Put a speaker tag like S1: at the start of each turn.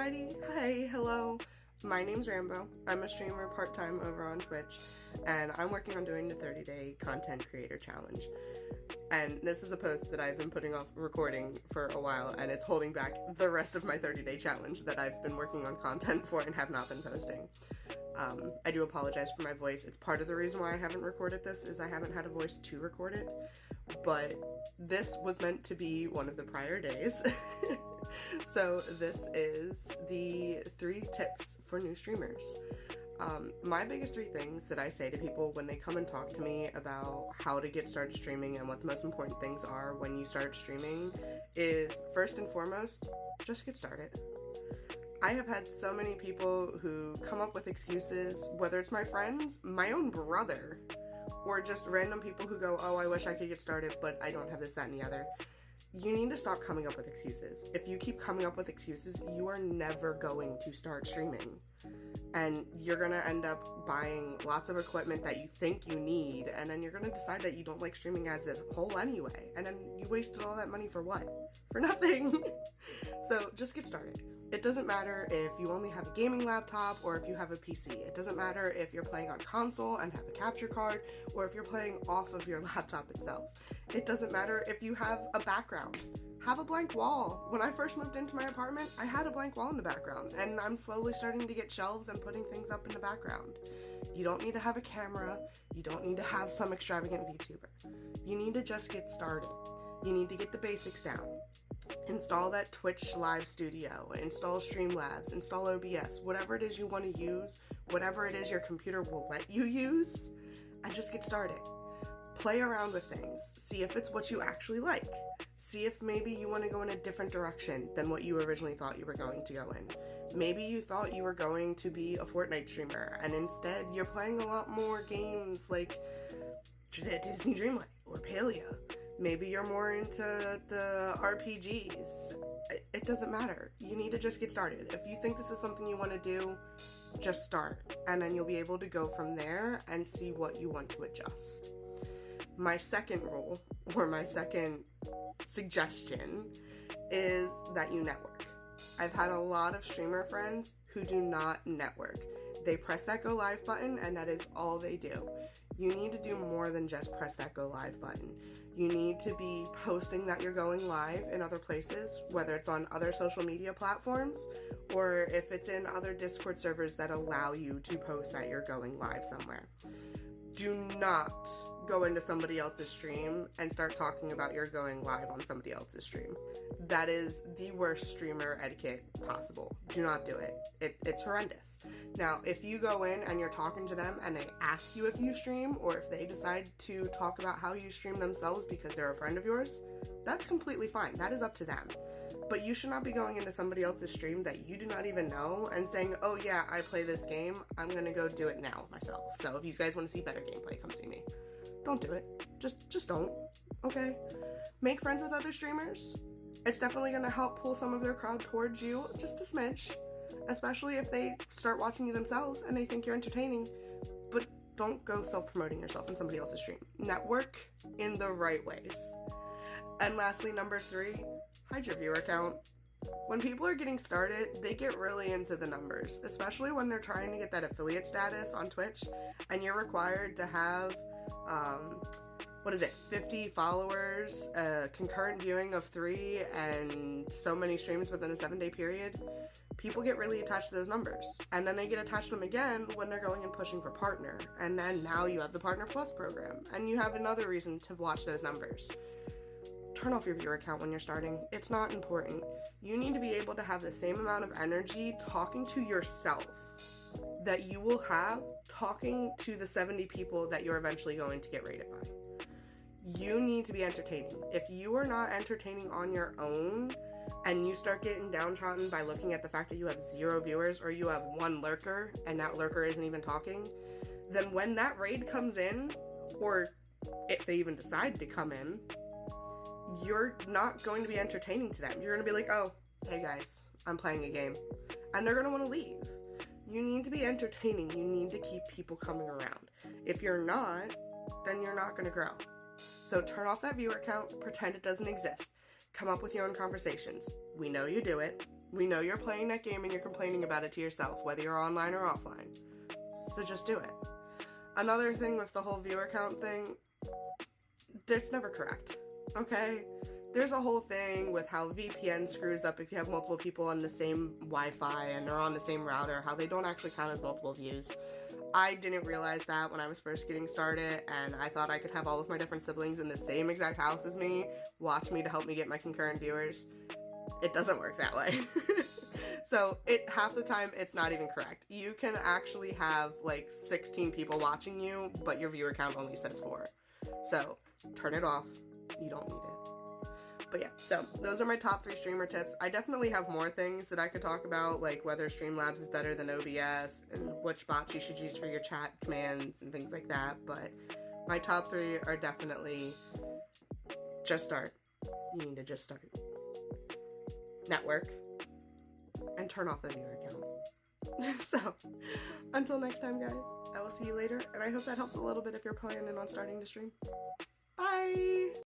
S1: everybody. Hey, hello. My name's Rambo. I'm a streamer part-time over on Twitch, and I'm working on doing the 30-day content creator challenge. And this is a post that I've been putting off recording for a while, and it's holding back the rest of my 30-day challenge that I've been working on content for and have not been posting. I do apologize for my voice. It's part of the reason why I haven't recorded this is I haven't had a voice to record it, but this was meant to be one of the prior days. So this is the 3 tips for new streamers. My biggest 3 things that I say to people when they come and talk to me about how to get started streaming and what the most important things are when you start streaming is, first and foremost, just get started. I have had so many people who come up with excuses, whether it's my friends, my own brother, or just random people who go, oh, I wish I could get started, but I don't have this, that, and the other. You need to stop coming up with excuses. If you keep coming up with excuses, you are never going to start streaming. And you're gonna end up buying lots of equipment that you think you need, and then you're gonna decide that you don't like streaming as a whole anyway. And then you wasted all that money for what? For nothing. So just get started. It doesn't matter if you only have a gaming laptop or if you have a PC. It doesn't matter if you're playing on console and have a capture card or if you're playing off of your laptop itself. It doesn't matter if you have a background. Have a blank wall. When I first moved into my apartment, I had a blank wall in the background, and I'm slowly starting to get shelves and putting things up in the background. You don't need to have a camera. You don't need to have some extravagant VTuber. You need to just get started. You need to get the basics down. Install that Twitch Live Studio, install Streamlabs, install OBS, whatever it is you want to use, whatever it is your computer will let you use, and just get started. Play around with things. See if it's what you actually like. See if maybe you want to go in a different direction than what you originally thought you were going to go in. Maybe you thought you were going to be a Fortnite streamer, and instead you're playing a lot more games like Disney Dreamlight or Palia. Maybe you're more into the RPGs. It doesn't matter. You need to just get started. If you think this is something you want to do, just start. And then you'll be able to go from there and see what you want to adjust. My second rule, or my second suggestion, is that you network. I've had a lot of streamer friends who do not network. They press that go live button and that is all they do. You need to do more than just press that go live button. You need to be posting that you're going live in other places, whether it's on other social media platforms or if it's in other Discord servers that allow you to post that you're going live somewhere. Do not go into somebody else's stream and start talking about you're going live on somebody else's stream. That is the worst streamer etiquette possible. Do not do it. It's horrendous. Now, if you go in and you're talking to them and they ask you if you stream, or if they decide to talk about how you stream themselves because they're a friend of yours, that's completely fine. That is up to them. But you should not be going into somebody else's stream that you do not even know and saying, oh yeah, I play this game, I'm gonna go do it now myself. So if you guys want to see better gameplay, come see me. Don't do it. Just don't. Okay? Make friends with other streamers. It's definitely gonna help pull some of their crowd towards you, just a smidge. Especially if they start watching you themselves and they think you're entertaining. But don't go self-promoting yourself in somebody else's stream. Network in the right ways. And lastly, number 3, hide your viewer count. When people are getting started, they get really into the numbers, especially when they're trying to get that affiliate status on Twitch, and you're required to have, 50 followers, concurrent viewing of 3, and so many streams within a 7-day period. People get really attached to those numbers, and then they get attached to them again when they're going and pushing for partner, and then now you have the Partner Plus program, and you have another reason to watch those numbers. Turn off your viewer count when you're starting. It's not important. You need to be able to have the same amount of energy talking to yourself that you will have talking to the 70 people that you're eventually going to get rated by. You need to be entertaining. If you are not entertaining on your own and you start getting downtrodden by looking at the fact that you have 0 viewers or you have 1 lurker and that lurker isn't even talking, then when that raid comes in, or if they even decide to come in, you're not going to be entertaining to them. You're going to be like, oh, hey guys, I'm playing a game. And they're going to want to leave. You need to be entertaining. You need to keep people coming around. If you're not, then you're not going to grow. So turn off that viewer count, pretend it doesn't exist. Come up with your own conversations. We know you do it. We know you're playing that game and you're complaining about it to yourself, whether you're online or offline. So just do it. Another thing with the whole viewer count thing, it's never correct, okay? There's a whole thing with how VPN screws up if you have multiple people on the same Wi-Fi and are on the same router, how they don't actually count as multiple views. I didn't realize that when I was first getting started, and I thought I could have all of my different siblings in the same exact house as me, watch me to help me get my concurrent viewers. It doesn't work that way. So half the time it's not even correct. You can actually have like 16 people watching you, but your viewer count only says 4. So turn it off. You don't need it. But yeah, so those are my top 3 streamer tips. I definitely have more things that I could talk about, like whether Streamlabs is better than OBS and which bots you should use for your chat commands and things like that. But my top 3 are definitely just start. You need to just start. Network. And turn off the viewer count. So, until next time, guys, I will see you later, and I hope that helps a little bit if you're planning on starting to stream. Bye!